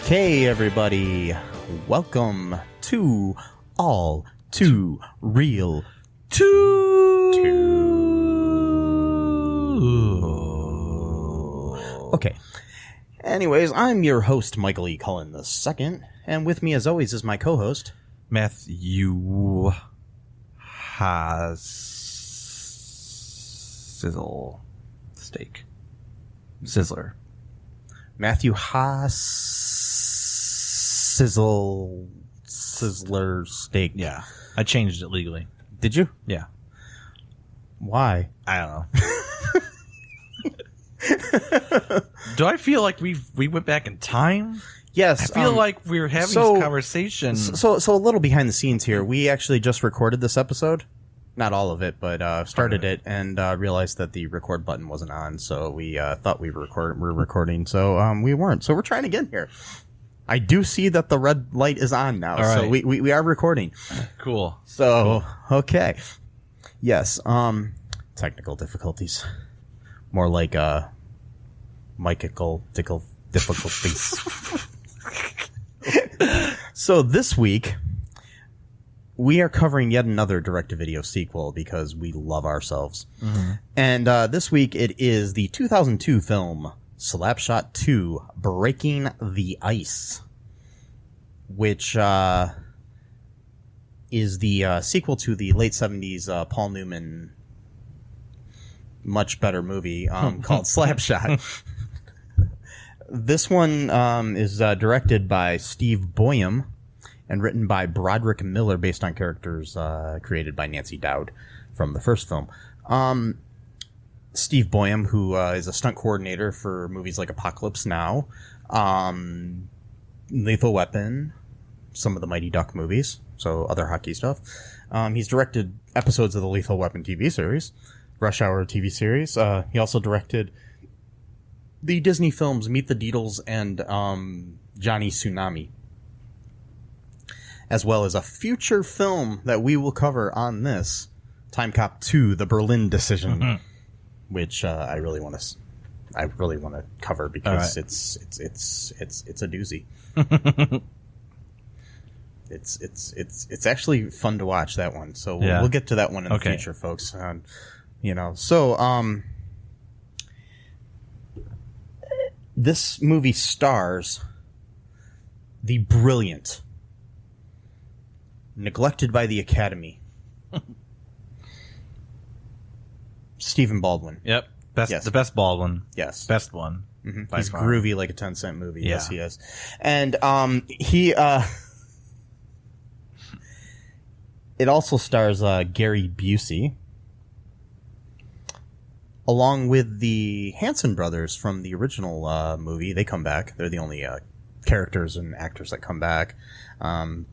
Okay, everybody, welcome to All2ReelToo. Okay, anyways, I'm your host, Michael E. Cullen II, and with me, as always, is my co-host, Matthew Sizzle Steak. Sizzler. Matthew Sizzler Steak. Yeah. I changed it legally. Did you? Yeah. Why? I don't know. Do I feel like we went back in time? Yes. I feel like we were having this conversation. So a little behind the scenes here. We actually just recorded this episode. Not all of it, but started it and realized that the record button wasn't on. So we thought we were recording. So we weren't. So we're trying again here. I do see that the red light is on now. Right. So we are recording. Cool. So, okay. Yes. Technical difficulties. More like mystical difficulties. So this week, we are covering yet another direct-to-video sequel because we love ourselves. Mm-hmm. And this week it is the 2002 film Slapshot 2: Breaking the Ice, which is the sequel to the late 70s Paul Newman much better movie called Slapshot. This one is directed by Steve Boyum and written by Broderick Miller, based on characters created by Nancy Dowd from the first film. Steve Boyum, who is a stunt coordinator for movies like Apocalypse Now, Lethal Weapon, some of the Mighty Duck movies, so other hockey stuff. He's directed episodes of the Lethal Weapon TV series, Rush Hour TV series. He also directed the Disney films Meet the Deedles and Johnny Tsunami, as well as a future film that we will cover on this, Time Cop 2: The Berlin Decision. Mm-hmm. Which I really want to cover because it's a doozy. It's actually fun to watch, that one. So we'll get to that one in the future, folks. This movie stars the brilliant, neglected by the Academy, Stephen Baldwin. Yep. The best Baldwin. Yes. Best one. Mm-hmm. He's groovy like a 10-cent movie. Yeah. Yes, he is. And he it also stars Gary Busey, along with the Hanson brothers from the original movie. They come back. They're the only characters and actors that come back.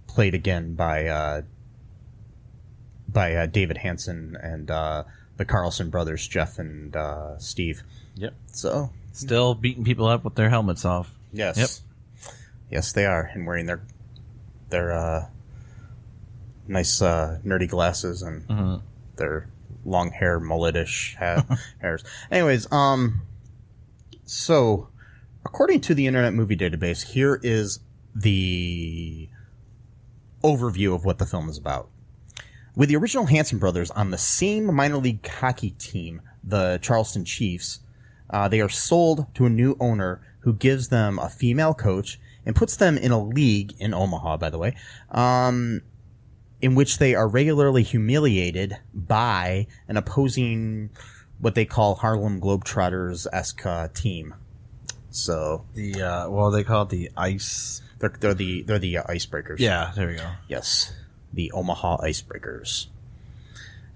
Played again by David Hanson and the Carlson brothers, Jeff and Steve. Yep. So still beating people up with their helmets off. Yes. Yep. Yes, they are, and wearing their nice nerdy glasses and their long hair, mulletish hairs. Anyways, so according to the Internet Movie Database, here is the overview of what the film is about. With the original Hanson brothers on the same minor league hockey team, the Charleston Chiefs, they are sold to a new owner who gives them a female coach and puts them in a league in Omaha, by the way, in which they are regularly humiliated by an opposing, what they call Harlem Globetrotters-esque team. So they call it the ice. They're the icebreakers. Yeah, there we go. Yes, the Omaha Icebreakers,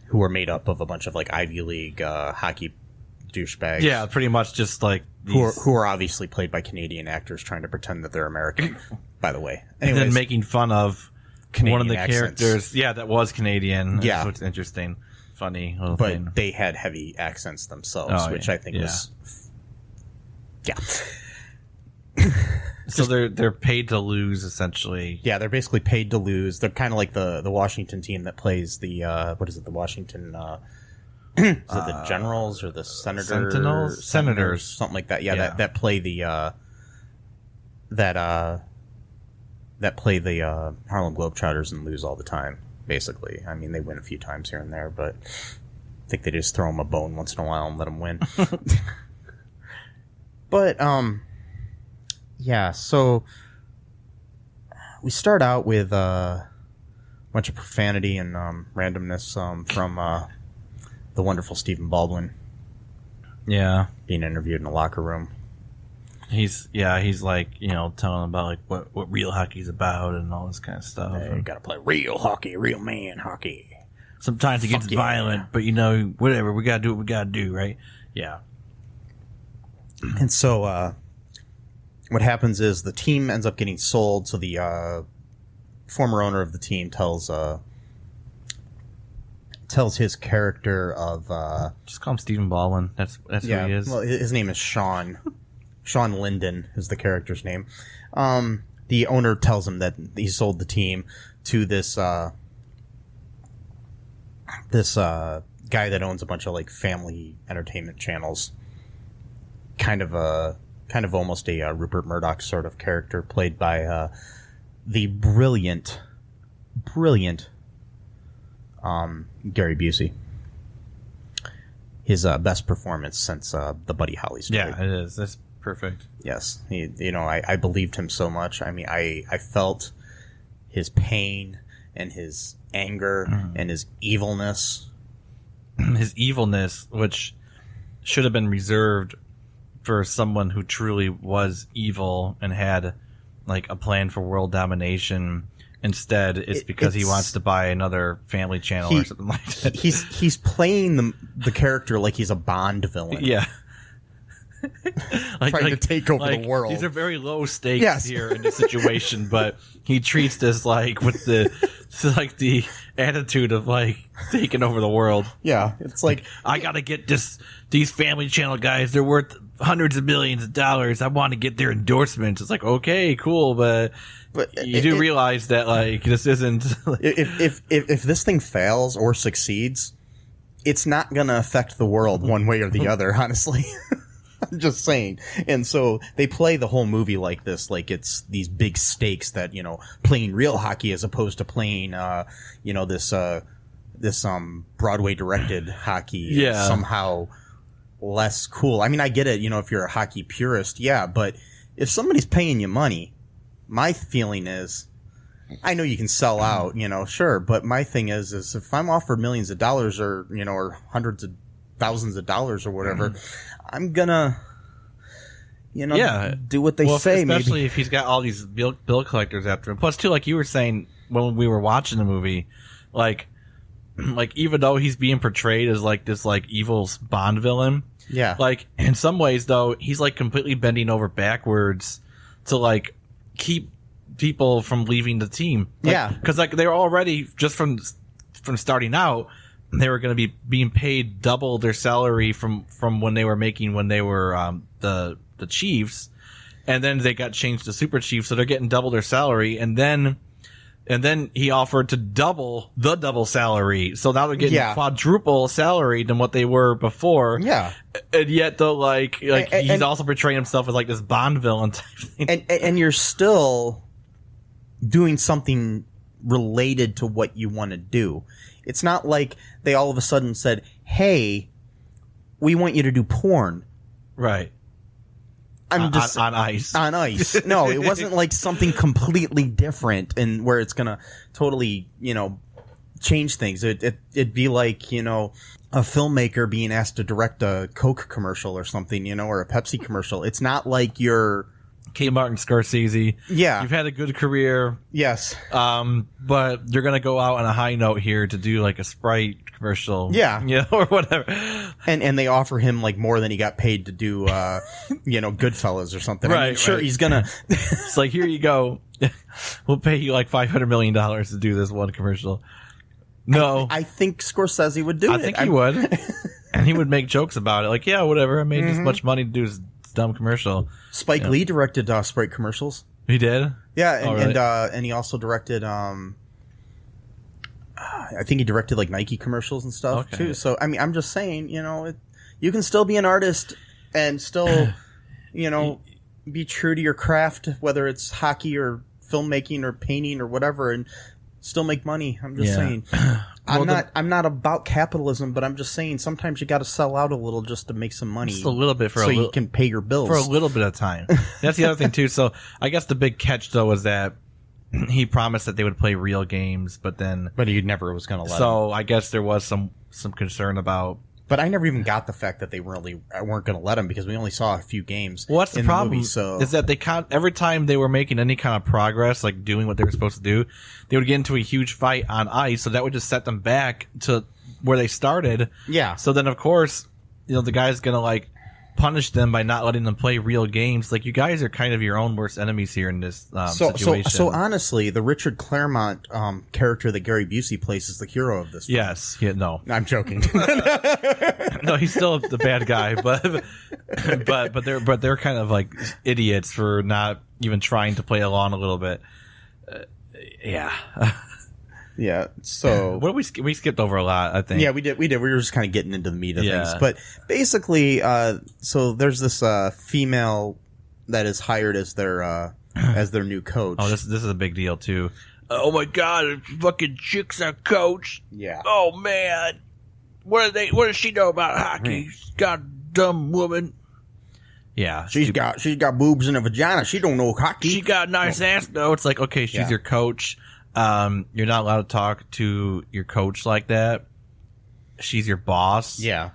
who are made up of a bunch of like Ivy League hockey douchebags. Yeah, pretty much just like who are obviously played by Canadian actors trying to pretend that they're American. By the way, anyways, and then making fun of Canadian one of the accents. Characters. Yeah, that was Canadian. Yeah, so it's interesting, funny little but thing. They had heavy accents themselves, which I think was So they're paid to lose, essentially. Yeah, they're basically paid to lose. They're kind of like the Washington team that plays the what is it? The Washington is it the Generals or the Senators, something like that. Yeah, that play the that play the Harlem Globetrotters and lose all the time. Basically, I mean they win a few times here and there, but I think they just throw them a bone once in a while and let them win. But yeah, so we start out with a bunch of profanity and randomness from the wonderful Stephen Baldwin. Yeah, being interviewed in a locker room. He's like, you know, telling about like what real hockey's about and all this kind of stuff. Hey, you gotta play real hockey, real man hockey. Sometimes it gets violent, but you know, whatever, we gotta do what we gotta do, right? Yeah. And so what happens is the team ends up getting sold, so the former owner of the team tells his character of just call him Stephen Baldwin. That's who he is. Well, his name is Sean. Sean Linden is the character's name. The owner tells him that he sold the team to this guy that owns a bunch of like family entertainment channels. Kind of almost a Rupert Murdoch sort of character, played by the brilliant Gary Busey. His best performance since the Buddy Holly story. Yeah, it is. That's perfect. Yes, I believed him so much. I mean, I felt his pain and his anger and his evilness. His evilness, which should have been reserved for someone who truly was evil and had like a plan for world domination. Instead, it's because he wants to buy another family channel or something like that. He's playing the character like he's a Bond villain. Yeah. Trying to take over the world. These are very low stakes here in this situation, but he treats this like with the attitude of like taking over the world. Yeah, it's like I gotta get these family channel guys. They're worth hundreds of millions of dollars. I want to get their endorsements. It's like, okay, cool, but you do realize that like this isn't. if this thing fails or succeeds, it's not gonna affect the world one way or the other. Honestly. I'm just saying. And so they play the whole movie like this, like it's these big stakes that, playing real hockey as opposed to playing, this Broadway directed hockey is somehow less cool. I mean, I get it, if you're a hockey purist, but if somebody's paying you money, my feeling is, I know you can sell out, sure, but my thing is if I'm offered millions of dollars or, or hundreds of thousands of dollars or whatever, I'm gonna, do what they say. Especially maybe if he's got all these bill collectors after him. Plus, too, like you were saying when we were watching the movie, like even though he's being portrayed as like this like evil Bond villain, like in some ways though he's like completely bending over backwards to like keep people from leaving the team. Because like they're already just from starting out. They were going to be being paid double their salary from when they were the Chiefs, and then they got changed to Super Chiefs, so they're getting double their salary, and then he offered to double salary, so now they're getting quadruple salary than what they were before. And yet though, like he's also portraying himself as like this Bond villain type thing. And you're still doing something related to what you want to do. It's not like they all of a sudden said, hey, we want you to do porn. Right. I'm just on ice. On ice. No, it wasn't like something completely different and where it's going to totally, change things. It'd be like, you know, a filmmaker being asked to direct a Coke commercial or something, you know, or a Pepsi commercial. It's not like you're K. Martin Scorsese. Yeah. You've had a good career. Yes. But you're going to go out on a high note here to do like a Sprite commercial. Yeah. You know, or whatever. And they offer him like more than he got paid to do, you know, Goodfellas or something. Right. I mean, sure, he's going to. It's like, here you go. We'll pay you like $500 million to do this one commercial. No. I think Scorsese would do it. I think he would. And he would make jokes about it. Like, yeah, whatever. I made this much money to do this dumb commercial. Spike Lee directed Sprite commercials. He did? Yeah, and, really? and he also directed, I think he directed like Nike commercials and stuff too. So, I mean, I'm just saying, you know, you can still be an artist and still, you know, be true to your craft, whether it's hockey or filmmaking or painting or whatever, and still make money. I'm just saying. I'm not about capitalism, but I'm just saying sometimes you got to sell out a little just to make some money. Just a little bit you can pay your bills for a little bit of time. That's the other thing too. So I guess the big catch though was that he promised that they would play real games, but he never was going to let So him. I guess there was some concern about. But I never even got the fact that they weren't going to let him because we only saw a few games. Well, that's the problem. Movie, so. Is that they every time they were making any kind of progress, like doing what they were supposed to do, they would get into a huge fight on ice. So that would just set them back to where they started. Yeah. So then, of course, you know, the guy's gonna like punish them by not letting them play real games. Like, you guys are kind of your own worst enemies here in this situation. So honestly, the Richard Claremont character that Gary Busey plays is the hero of this film. Yes. Yeah, no. I'm joking. No, he's still the bad guy, but they're kind of like idiots for not even trying to play along a little bit. Yeah. Yeah. So what we skipped over a lot, I think. Yeah, we did. We were just kind of getting into the meat of things. Yeah. But basically, so there's this female that is hired as their new coach. Oh, this is a big deal too. Oh my God, fucking chick's our coach. Yeah. Oh man, what does she know about hockey? God, dumb woman. Yeah, she's got boobs and a vagina. She don't know hockey. She got a nice ass though. It's like, okay, she's your coach. You're not allowed to talk to your coach like that. She's your boss. Yeah.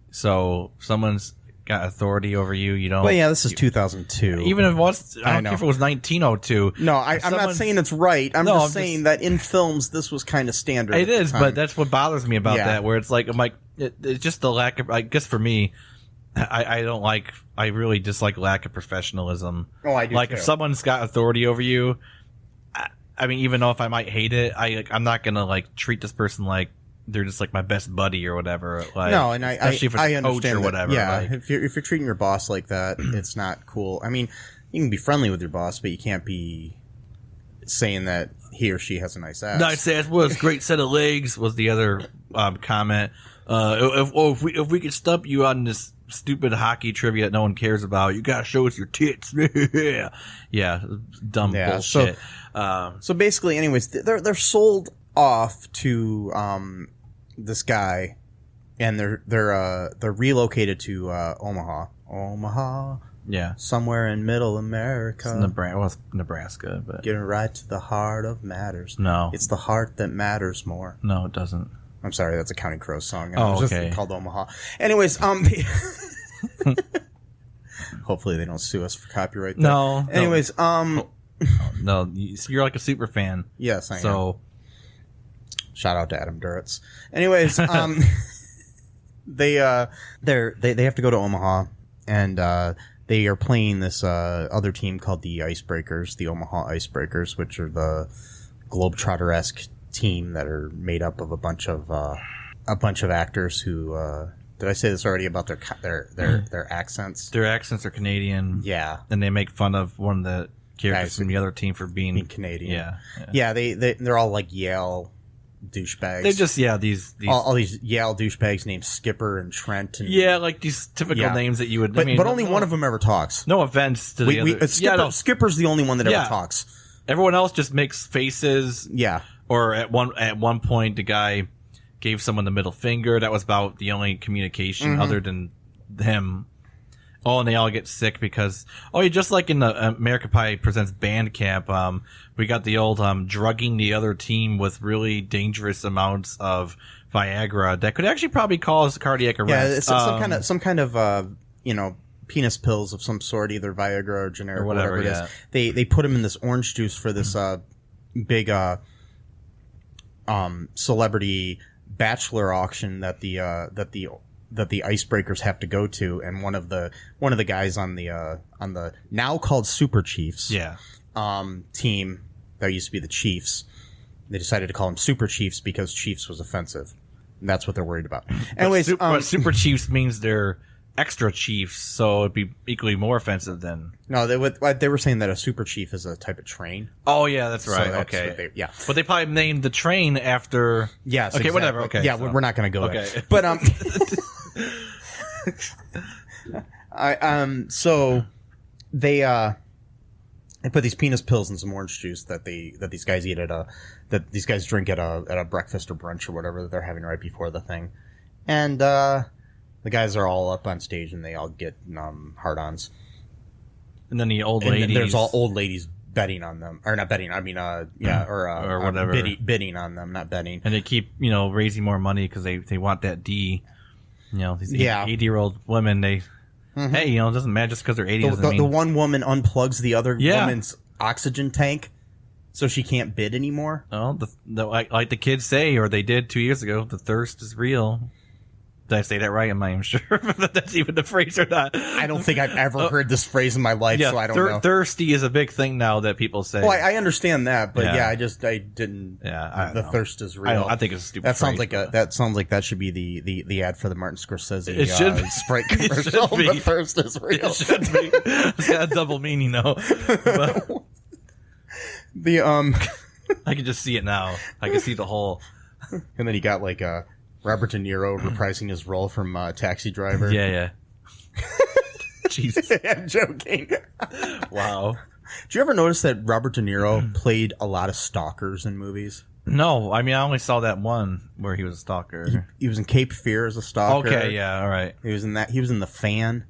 So someone's got authority over you. You don't. Well, yeah, this is 2002. Even if it was, I don't care if it was 1902. No, I'm not saying it's right. I'm just saying that in films, this was kind of standard. It is, but that's what bothers me about that. Where it's like, I'm like, it's just the lack of. I guess for me, I don't like. I really dislike lack of professionalism. Oh, I do. Like, too. if someone's got authority over you. I mean, even though if I might hate it, I'm not gonna like treat this person like they're just like my best buddy or whatever. Like, no, and especially if it's a coach or whatever. Yeah, like, if you're treating your boss like that, it's not cool. I mean, you can be friendly with your boss, but you can't be saying that he or she has a nice ass. Nice ass was great set of legs was the other comment. If we could stump you on this stupid hockey trivia that no one cares about, you gotta show us your tits. Yeah, dumb bullshit. So basically, anyways, they're sold off to this guy, and they're relocated to Omaha. Yeah, somewhere in Middle America. It's Nebraska, but getting right to the heart of matters. No, it's the heart that matters more. No, it doesn't. I'm sorry, that's a Counting Crows song. Oh, it's okay. Just called Omaha. Anyways, hopefully they don't sue us for copyright. No. Anyways, no, you're like a super fan. Yes, I am. So, shout out to Adam Duritz. Anyways, they have to go to Omaha, and they are playing this other team called the Icebreakers, the Omaha Icebreakers, which are the Globetrotter-esque team that are made up of a bunch of actors who did I say this already about their accents? Their accents are Canadian. Yeah, and they make fun of one of the characters from the other team for being Canadian. Yeah. They're all like Yale douchebags. They're just these all these Yale douchebags named Skipper and Trent. And, like these typical names that you would. But only one of them ever talks. No offense to the other. Skipper's the only one that ever talks. Everyone else just makes faces. Yeah. Or at one point, the guy gave someone the middle finger. That was about the only communication other than him. Oh, and they all get sick because just like in the American Pie Presents Band Camp, we got the old drugging the other team with really dangerous amounts of Viagra that could actually probably cause cardiac arrest. Yeah, it's some kind of penis pills of some sort, either Viagra or generic or whatever it is. They put them in this orange juice for this big celebrity bachelor auction that the icebreakers have to go to, and one of the guys on the now called Super Chiefs team that used to be the Chiefs, they decided to call them Super Chiefs because Chiefs was offensive, and that's what they're worried about. Anyways, but Super Chiefs means they're extra chiefs, so it'd be equally more offensive than... No, they were saying that a super chief is a type of train. Oh, yeah, that's right. So that's okay. Yeah. But they probably named the train after... Yes, okay, exactly. whatever. Okay. Yeah, so. we're not going to go there. But, so they put these penis pills in some orange juice that these guys eat that these guys drink at a breakfast or brunch or whatever that they're having right before the thing. And, the guys are all up on stage and they all get hard-ons. And then the old ladies... there's all old ladies betting on them. Or not betting, I mean, or whatever. Bidding on them, not betting. And they keep, raising more money because they want that D. These 80-year-old women, they... Mm-hmm. Hey, it doesn't matter just because they're 80. The one woman unplugs the other woman's oxygen tank so she can't bid anymore. Oh, like the kids say, or they did 2 years ago, the thirst is real. Did I say that right? I'm not even sure if that's even the phrase or not. I don't think I've ever heard this phrase in my life, so I don't know. Thirsty is a big thing now that people say. Well, I understand that, but I didn't. Yeah, the thirst is real. I think it's a stupid. That sounds like that should be the ad for the Martin Scorsese it should be. Sprite commercial. The thirst is real. It should be. It's got a double meaning though. But I can just see it now. I can see the whole. And then you got like Robert De Niro reprising his role from Taxi Driver. Yeah. Jesus. I'm joking. Wow. Did you ever notice that Robert De Niro played a lot of stalkers in movies? No. I mean, I only saw that one where he was a stalker. He was in Cape Fear as a stalker. Okay, yeah, all right. He was in that. He was in The Fan.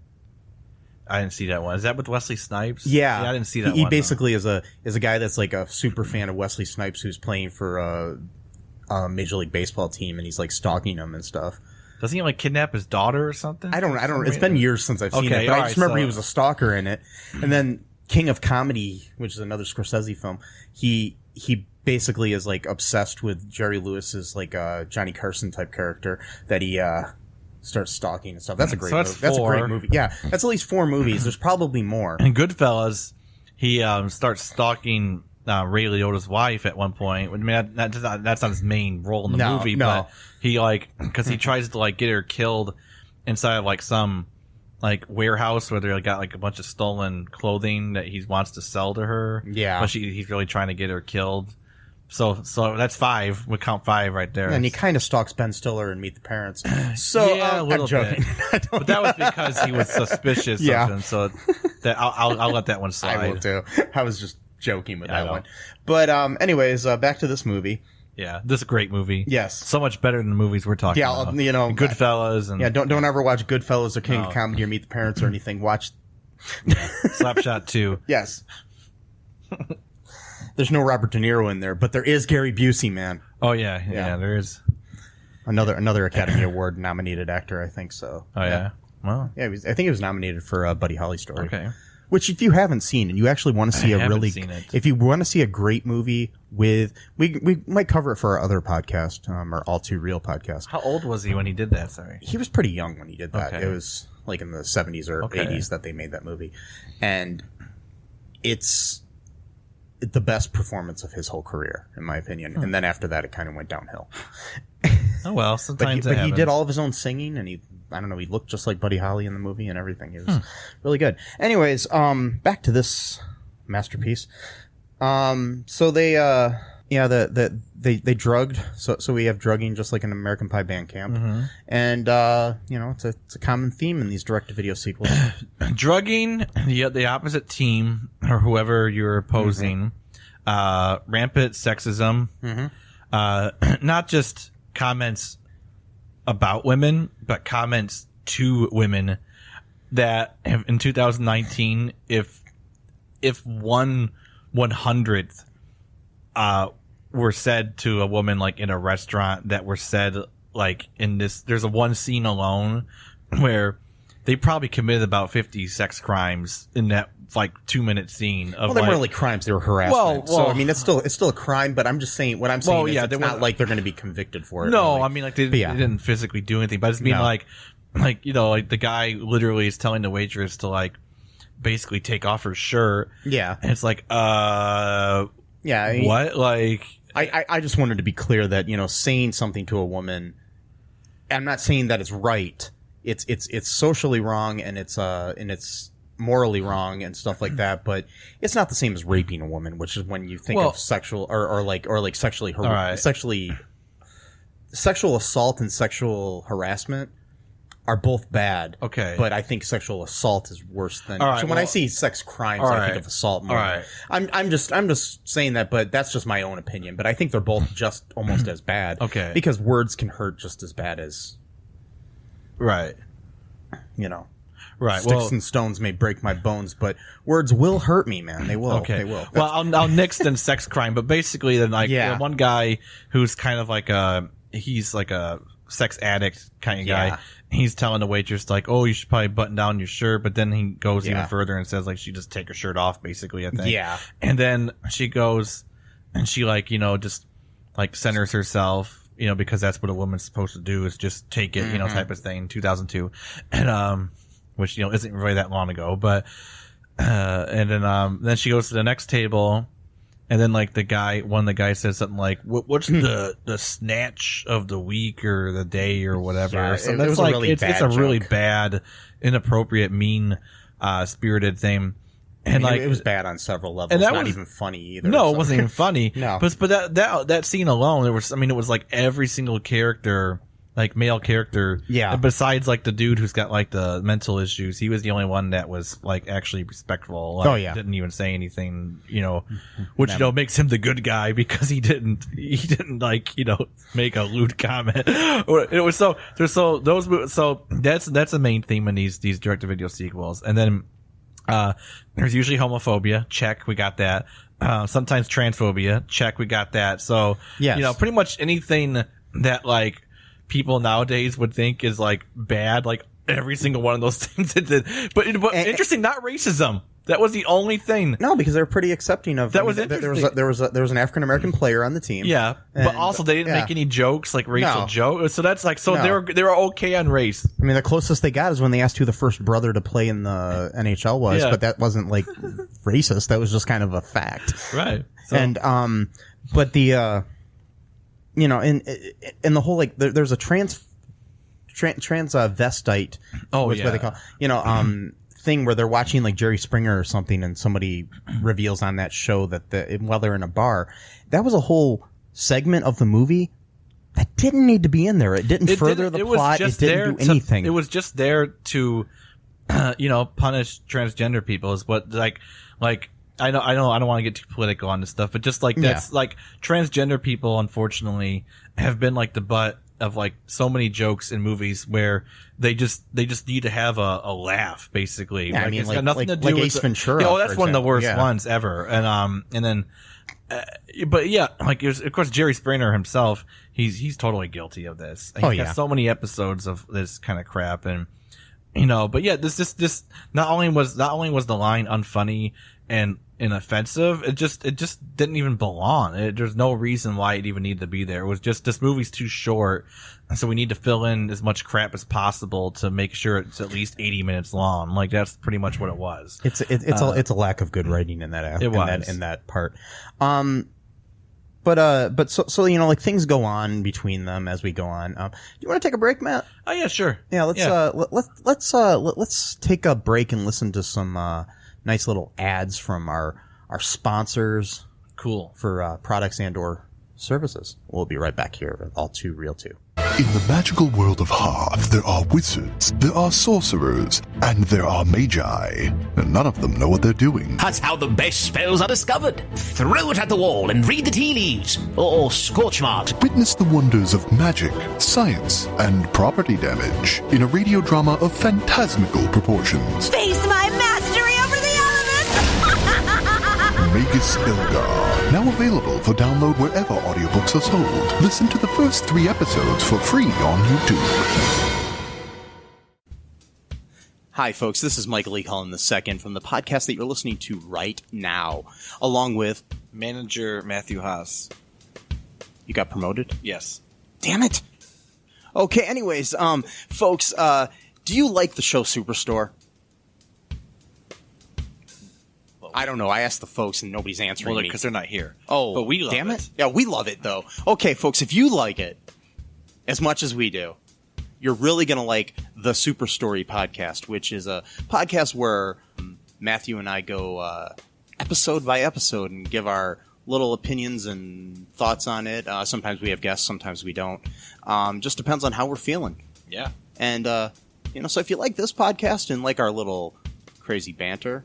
I didn't see that one. Is that with Wesley Snipes? Yeah. I didn't see that one. He basically is a guy that's like a super fan of Wesley Snipes who's playing for a Major League Baseball team, and he's like stalking him and stuff. Doesn't he like kidnap his daughter or something? I don't. It's been years since I've seen it, but I just remember he was a stalker in it. And then King of Comedy, which is another Scorsese film, he basically is like obsessed with Jerry Lewis's like Johnny Carson type character that he starts stalking and stuff. That's a great movie. That's a great movie. Yeah, that's at least 4 movies. There's probably more. In Goodfellas, he starts stalking Ray Liotta's wife at one point. I mean, that's not his main role in the movie, but he because he tries to like get her killed inside of like some like warehouse where they got like a bunch of stolen clothing that he wants to sell to her. Yeah, but he's really trying to get her killed. So that's 5. We count 5 right there. And he kind of stalks Ben Stiller and Meet the Parents. So yeah, a little I'm joking. Bit. But that was because he was suspicious. Yeah. Of him, so that I'll let that one slide. I will too. I was just joking with that one. But anyways, back to this movie. Yeah, this is a great movie. Yes. So much better than the movies we're talking about. Yeah, Goodfellas. And don't ever watch Goodfellas or King of Comedy or Meet the Parents or anything. Watch Slapshot 2. Yes. There's no Robert De Niro in there, but there is Gary Busey, man. Oh, yeah, there is. Another Academy Award nominated actor, I think so. Oh, yeah? Well. Yeah, I think he was nominated for Buddy Holly Story. Okay. Which, if you haven't seen and you actually want to see if you want to see a great movie with, we might cover it for our other podcast, our All2Real podcast. How old was he when he did that? Sorry. He was pretty young when he did that. Okay. It was like in the 70s or 80s that they made that movie. And it's the best performance of his whole career, in my opinion. And then after that, it kind of went downhill. Oh, well, sometimes but he did all of his own singing, and he looked just like Buddy Holly in the movie and everything. He was really good. Anyways, back to this masterpiece. So they, they drugged. So we have drugging just like an American Pie band camp. Mm-hmm. And, it's a common theme in these direct-to-video sequels. Drugging the opposite team or whoever you're opposing. Mm-hmm. Rampant sexism. Mm-hmm. Not just comments about women, but comments to women that in 2019, if 1/100th were said to a woman like in a restaurant that were said like in this, there's a one scene alone where they probably committed about 50 sex crimes in that like 2-minute scene of they weren't really crimes, they were harassment. Well, so I mean it's still a crime, but I'm just saying what I'm saying is it's not like they're going to be convicted for it. No, really. I mean like they didn't physically do anything, but it's mean like you know, like the guy literally is telling the waitress to like basically take off her shirt. Yeah. And it's like yeah, I mean, what? Like I just wanted to be clear that, you know, saying something to a woman, I'm not saying that it's right. It's socially wrong and it's morally wrong and stuff like that, but it's not the same as raping a woman, which is when you think of sexual or sexual assault and sexual harassment are both bad. Okay. But I think sexual assault is worse than when I see sex crimes, I think of assault more. All right. I'm just saying that, but that's just my own opinion. But I think they're both just almost as bad. Okay. Because words can hurt just as bad as you know. Right. Sticks and stones may break my bones, but words will hurt me, man. They will. Okay. They will. Well, I'll nix then sex crime, but basically then like one guy who's kind of like he's like a sex addict kind of guy. He's telling the waitress like, "Oh, you should probably button down your shirt," but then he goes even further and says like, "She just take her shirt off," basically. I think. Yeah. And then she goes and she like just like centers herself, because that's what a woman's supposed to do is just take it, type of thing. 2002, and which isn't really that long ago, but and then she goes to the next table. And then, like, one of the guys says something like, "What's the snatch of the week or the day or whatever?" Yeah, so that's like it's a really bad, inappropriate, mean, spirited thing. And like it was bad on several levels. And that not even funny either. No, it wasn't even funny. No, but that scene alone, it was like every single character. Like male character, and besides like the dude who's got like the mental issues, he was the only one that was like actually respectful. Like, didn't even say anything, which makes him the good guy because he didn't like make a lewd comment. It was so that's the main theme in these direct to video sequels, and then there's usually homophobia. Check, we got that. Sometimes transphobia. Check, we got that. So pretty much anything that like people nowadays would think is like bad, like every single one of those things it did. But interesting, not racism. That was the only thing. No, because they were pretty accepting of. That was interesting. There was an African American player on the team. Yeah, but also they didn't make any jokes, like racial jokes. So that's like they were okay on race. I mean, the closest they got is when they asked who the first brother to play in the NHL was, but that wasn't like racist. That was just kind of a fact, right? So. And but the. In the whole like there's a transvestite. Oh, what they call thing where they're watching like Jerry Springer or something, and somebody reveals on that show that while they're in a bar, that was a whole segment of the movie that didn't need to be in there. It didn't further the plot. It didn't do anything. It was just there to, punish transgender people. Is what like. I don't want to get too political on this stuff, but just like that's like transgender people, unfortunately, have been like the butt of like so many jokes in movies where they just need to have a laugh, basically. Yeah, like, I mean, it's like, got nothing to do with Ace Ventura. That's one of the worst ones ever. And then, but yeah, like of course Jerry Springer himself, he's totally guilty of this. He's got so many episodes of this kind of crap, and but yeah, this not only was the line unfunny and inoffensive, it just didn't even belong. There's no reason why it even needed to be there. It was just, this movie's too short, so we need to fill in as much crap as possible to make sure it's at least 80 minutes long. Like that's pretty much what it was. It's a lack of good writing in that in that part. But so like things go on between them as we go on. Do you want to take a break, Matt? Oh yeah, sure. Yeah, let's take a break and listen to some nice little ads from our sponsors. Cool. For products and or services. We'll be right back here with All2ReelToo. In the magical world of Hoth, there are wizards, there are sorcerers, and there are magi. And none of them know what they're doing. That's how the best spells are discovered. Throw it at the wall and read the tea leaves. Or scorch marks. Witness the wonders of magic, science, and property damage in a radio drama of phantasmical proportions. Face my mastery over the elements! Magus Ilgar. Now available for download wherever audiobooks are sold. Listen to the first 3 episodes for free on YouTube. Hi, folks. This is Michael E. Cullen II from the podcast that you're listening to right now, along with Manager Matthew Haas. You got promoted? Yes. Damn it. Okay, anyways, folks, do you like the show Superstore? I don't know. I asked the folks and nobody's answering me. Because they're not here. Oh, but we love damn it. Yeah, we love it, though. Okay, folks, if you like it as much as we do, you're really going to like the Super Story podcast, which is a podcast where Matthew and I go episode by episode and give our little opinions and thoughts on it. Sometimes we have guests, sometimes we don't. Just depends on how we're feeling. Yeah. And, so if you like this podcast and like our little crazy banter,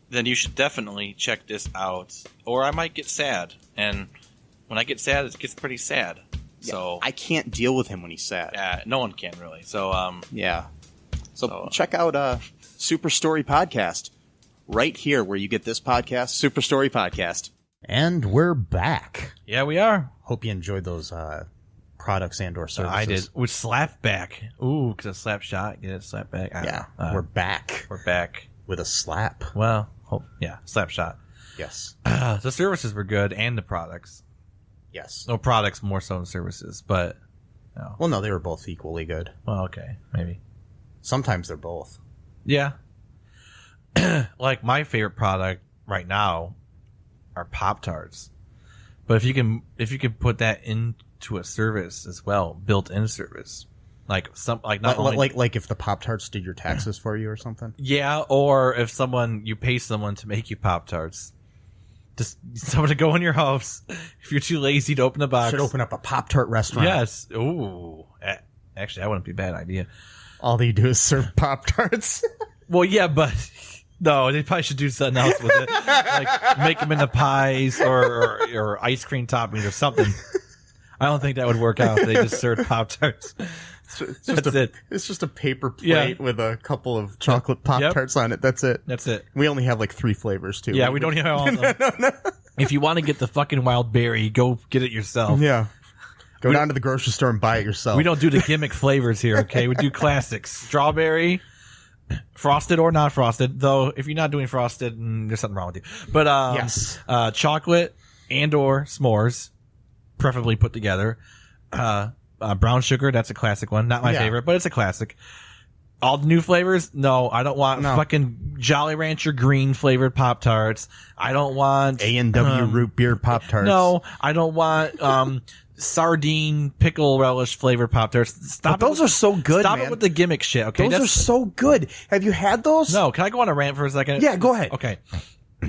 then you should definitely check this out. Or I might get sad. And when I get sad, it gets pretty sad. Yeah, so I can't deal with him when he's sad. Yeah, no one can really. So yeah. So check out Super Story Podcast right here where you get this podcast, Super Story Podcast. And we're back. Yeah, we are. Hope you enjoyed those products and or services. I did. With slap back. Ooh, because a slap shot, get it, slap back. We're back. We're back. With a slap. Well, slap shot. Yes. The services were good and the products. Yes. No products more so than services, but no. Well, no, they were both equally good. Well, okay, maybe. Sometimes they're both. Yeah. Like my favorite product right now are Pop-Tarts. But if you can put that into a service as well, built-in service. Like if the Pop-Tarts did your taxes for you or something? Yeah, or if you pay someone to make you Pop-Tarts. Just someone to go in your house. If you're too lazy to open the box. Should open up a Pop-Tart restaurant. Yes. Ooh. Actually, that wouldn't be a bad idea. All they do is serve Pop-Tarts. Well, yeah, but no, they probably should do something else with it. Like make them into pies or ice cream toppings or something. I don't think that would work out if they just served Pop-Tarts. It's just a paper plate with a couple of chocolate Pop-Tarts on it. That's it. That's it. We only have like 3 flavors too. Yeah, we don't even have all of them. No. If you want to get the fucking wild berry, go get it yourself. Yeah. Go down to the grocery store and buy it yourself. We don't do the gimmick flavors here, okay? We do classics. Strawberry, frosted or not frosted. Though, if you're not doing frosted, there's something wrong with you. But, yes. Chocolate and or s'mores, preferably put together. Brown sugar, that's a classic one. Not my favorite, but it's a classic. All the new flavors? No, I don't want fucking Jolly Rancher green flavored Pop-Tarts. I don't want A&W root beer Pop-Tarts. No, I don't want sardine pickle relish flavored Pop-Tarts. But those are so good, Stop man. it with the gimmick shit, okay? Those are so good. Have you had those? No, can I go on a rant for a second? Yeah, go ahead. Okay.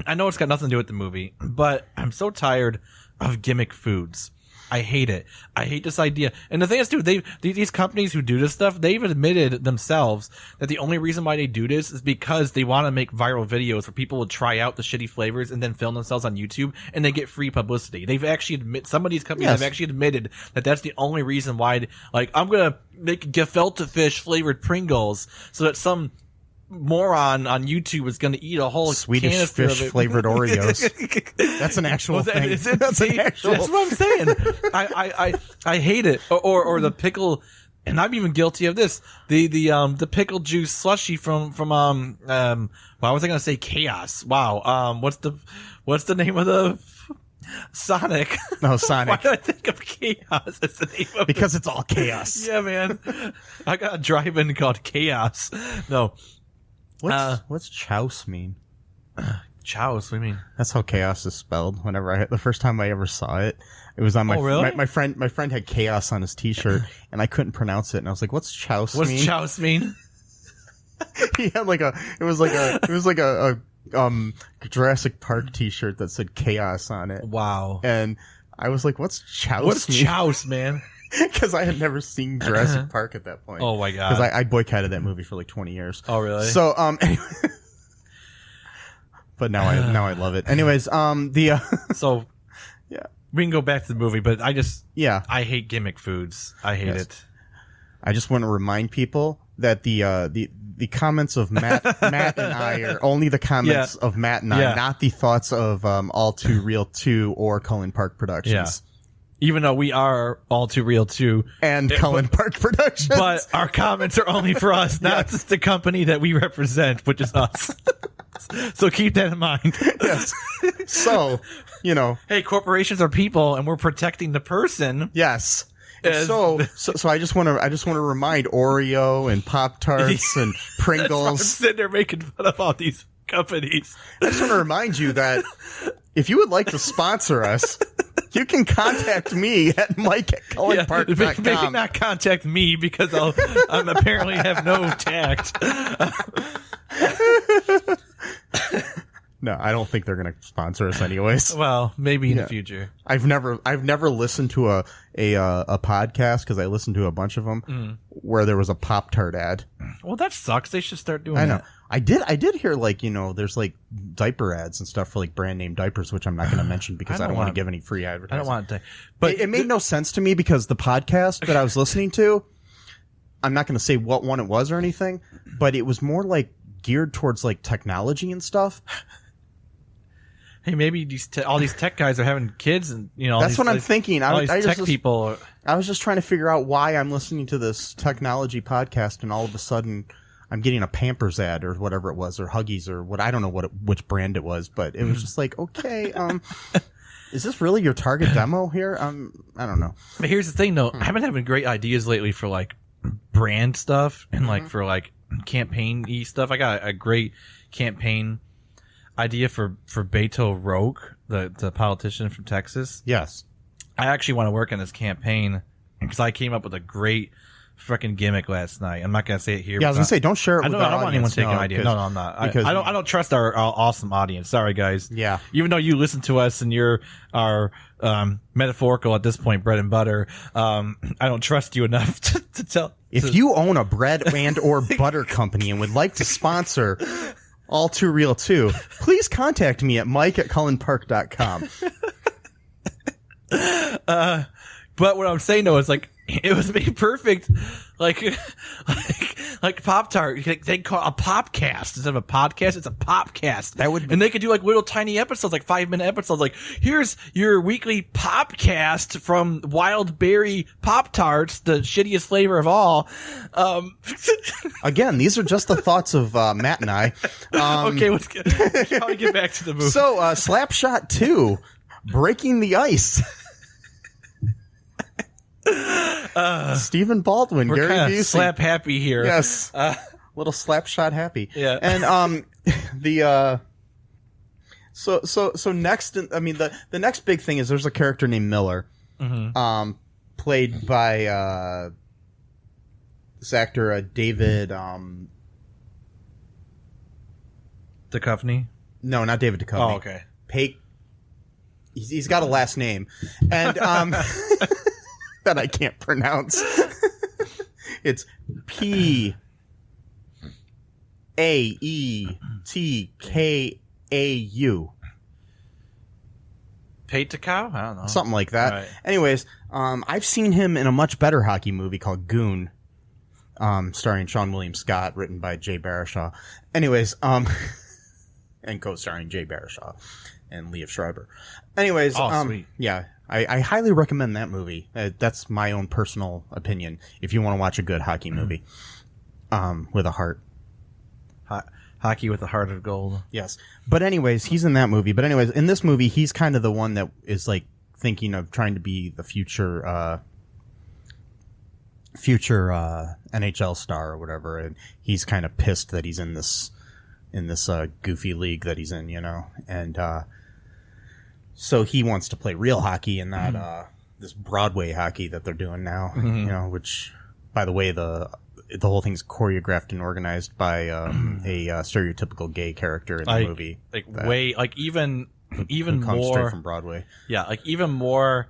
I know it's got nothing to do with the movie, but I'm so tired of gimmick foods. I hate it. I hate this idea. And the thing is, too, these companies who do this stuff, they've admitted themselves that the only reason why they do this is because they want to make viral videos where people will try out the shitty flavors and then film themselves on YouTube and they get free publicity. They've actually some of these companies have actually admitted that that's the only reason why, like, I'm going to make gefilte fish flavored Pringles so that some moron on YouTube is going to eat a whole Swedish fish flavored Oreos. That's an actual thing. That's what I'm saying. I hate it. Or the pickle, and I'm even guilty of this. The pickle juice slushy from why was I going to say Chaos? Wow. What's the name of the Sonic? No, Sonic. Why did I think of Chaos as the name of because it's all chaos. Yeah, man. I got a drive-in called Chaos. No. What's chouse mean? Chouse? What do you mean? That's how chaos is spelled. The first time I ever saw it, it was on my friend. My friend had chaos on his T-shirt, and I couldn't pronounce it. And I was like, "What's chouse mean?" What's chouse mean? He had it was like a Jurassic Park T-shirt that said chaos on it. Wow. And I was like, "What's chouse? What's mean?" chouse, man? Because I had never seen Jurassic Park at that point. Oh my god! Because I boycotted that movie for like 20 years. Oh really? So anyway. But now I love it. Anyways, so yeah, we can go back to the movie, but I hate gimmick foods. I hate it. I just want to remind people that the comments of Matt and I are only the comments of Matt and I, not the thoughts of All2ReelToo or Cullen Park Productions. Yeah. Even though we are All2ReelToo and Cullen Park Productions, but our comments are only for us, not just the company that we represent, which is us. So keep that in mind. Yes. So, hey, corporations are people, and we're protecting the person. Yes. So I just want to remind Oreo and Pop-Tarts and Pringles. I'm sitting there making fun of all these companies. I just want to remind you that if you would like to sponsor us, you can contact me at mike@cullenpark.com. Maybe not contact me because I'm apparently have no tact. No, I don't think they're going to sponsor us anyways. Well, maybe in the future. I've never listened to a podcast, because I listened to a bunch of them where there was a Pop-Tart ad. Well, that sucks. They should start doing that. I know. I did hear there's like diaper ads and stuff for like brand name diapers, which I'm not going to mention because I don't want to give any free advertising. I don't want to. But it made no sense to me because the podcast that I was listening to, I'm not going to say what one it was or anything, but it was more like geared towards like technology and stuff. Hey, maybe all these tech guys are having kids, and that's what I'm thinking. People. I was just trying to figure out why I'm listening to this technology podcast, and all of a sudden I'm getting a Pampers ad or whatever it was, or Huggies or what. I don't know which brand it was, but it was just like, okay, is this really your target demo here? I don't know. But here's the thing, though. I've been having great ideas lately for like brand stuff and like for like campaign-y stuff. I got a great campaign idea for Beto O'Rourke, the politician from Texas. Yes. I actually want to work on this campaign because I came up with a great freaking gimmick last night. I'm not going to say it here. Yeah, I was going to say, don't share it with our audience. I don't want anyone taking idea. No, I'm not. I don't trust our awesome audience. Sorry, guys. Yeah. Even though you listen to us and you're our metaphorical at this point bread and butter, I don't trust you enough to tell. If you own a bread and or butter company and would like to sponsor All2ReelToo, please contact me at mike@cullenpark.com. But what I'm saying though is like it would be perfect, like Pop-Tart. They call it a popcast instead of a podcast. It's a popcast. And they could do like little tiny episodes, like 5-minute episodes. Like, here's your weekly popcast from Wild Berry Pop-Tarts, the shittiest flavor of all. Again, these are just the thoughts of Matt and I. Okay, let's get back to the movie. So, Slapshot 2, Breaking the Ice. Stephen Baldwin, we're Gary Busey. Slap happy here. Yes, little Slapshot happy. Yeah, and so next, I mean the next big thing is there's a character named Miller, played by this actor David Duchovny. No, not David Duchovny. Oh, okay. He's got a last name, and that I can't pronounce. It's Paetkau. Paetkau? I don't know. Something like that. Right. Anyways, I've seen him in a much better hockey movie called Goon, starring Sean William Scott, written by Jay Baruchel. Anyways, and co-starring Jay Baruchel and Liev Schreiber. Anyways, sweet. Yeah. I highly recommend that movie. That's my own personal opinion. If you want to watch a good hockey movie, with a heart, hockey with a heart of gold. Yes. But anyways, he's in that movie. But anyways, in this movie, he's kind of the one that is like thinking of trying to be the future NHL star or whatever, and he's kind of pissed that he's in this goofy league that he's in, and so he wants to play real hockey and not this Broadway hockey that they're doing now, which, by the way, the whole thing's choreographed and organized by a stereotypical gay character in the movie. Even comes more straight from Broadway. Yeah, like even more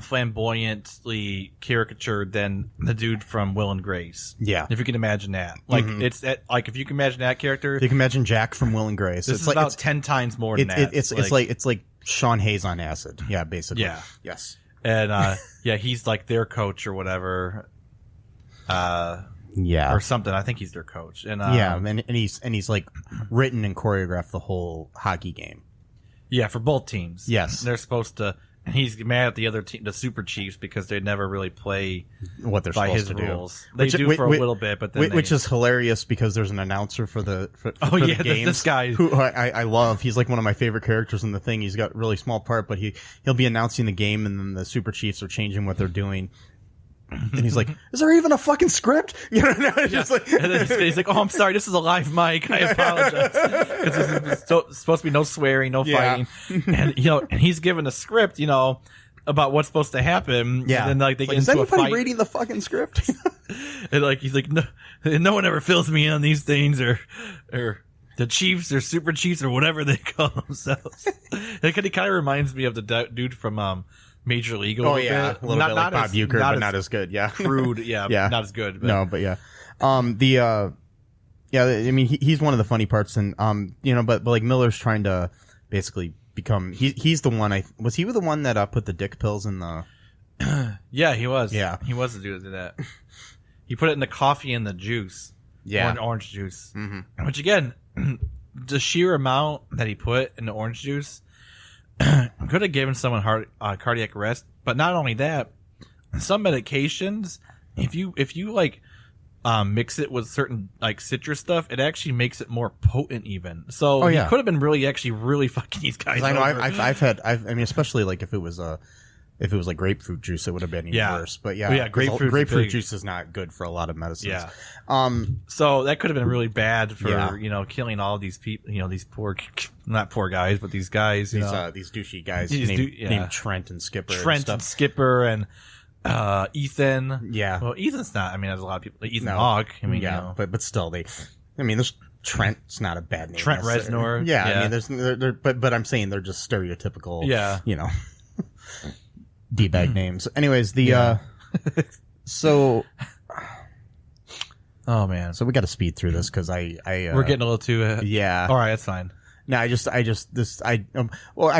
flamboyantly caricatured than the dude from Will and Grace. Yeah. If you can imagine that. Like, if you can imagine that character. If you can imagine Jack from Will and Grace. This is about 10 times more than that. It's like Sean Hayes on acid. Yeah, basically. Yeah. Yes. And, he's like their coach or whatever. Yeah. Or something. I think he's their coach. And, and he's like written and choreographed the whole hockey game. Yeah, for both teams. Yes. They're supposed to, and he's mad at the other team, the Super Chiefs, because they never really play what they're by supposed his to rules. do. They do for a little bit, but then which is hilarious because there's an announcer for the games. This guy who I love. He's like one of my favorite characters in the thing. He's got a really small part, but he'll be announcing the game, and then the Super Chiefs are changing what they're doing. And he's like, "Is there even a fucking script?" You know, just like, and then he's like, "Oh, I'm sorry, this is a live mic. I apologize." Because it's supposed to be no swearing, no fighting, and and he's given a script, about what's supposed to happen. Yeah, and then they get is into a fight. anybody reading the fucking script? And he's like, no one ever fills me in on these things, or the Chiefs or Super Chiefs or whatever they call themselves. It kind of reminds me of the dude from Major League. A little bit like Bob Uecker, but not as good. Yeah, crude. Yeah, not as good. But. No, but yeah. I mean, he's one of the funny parts, and but like Miller's trying to basically become. He's the one. Was he the one that put the dick pills in the? Yeah, he was. Yeah, he was the dude that did that. He put it in the coffee and the juice. Yeah, orange juice. Mm-hmm. Which again, the sheer amount that he put in the orange juice. Could have given someone cardiac arrest, but not only that, some medications, if you like mix it with certain like citrus stuff, it actually makes it more potent even. So he could have been really fucking these guys. I know I've I mean, especially like if it was like grapefruit juice, it would have been even worse. But grapefruit juice is not good for a lot of medicines. Yeah. So that could have been really bad for killing all these people. These not poor guys, but these guys. These douchey guys named Trent and Skipper. And Skipper and Ethan. Yeah. Well, Ethan's not. I mean, there's a lot of people. Ethan Hawke. I mean, but still, there's Trent's not a bad name. Trent Reznor. Yeah. I mean, but I'm saying they're just stereotypical. Yeah. D-bag names. Anyways, so. Oh man. So we got to speed through this because we're getting a little too. Yeah. All right, that's fine. No, I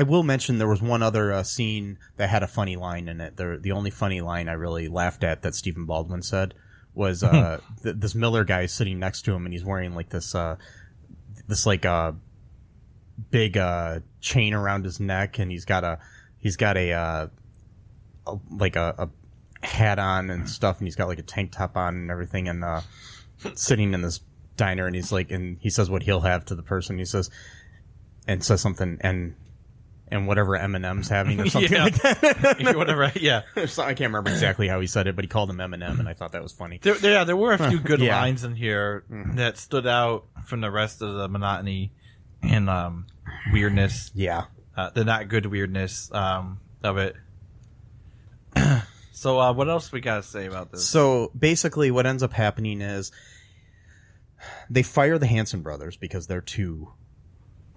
will mention there was one other scene that had a funny line in it. The only funny line I really laughed at that Stephen Baldwin said was this Miller guy is sitting next to him and he's wearing like this like big chain around his neck and he's got a hat on and stuff and he's got like a tank top on and everything and sitting in this diner and he's like and he says what he'll have to the person. He says something and whatever Eminem's having or something like that. Whatever, yeah. I can't remember exactly how he said it, but he called him Eminem, and I thought that was funny. There were a few good lines in here that stood out from the rest of the monotony and weirdness. Yeah. The not good weirdness of it. So what else we got to say about this? So basically what ends up happening is they fire the Hanson brothers because they're too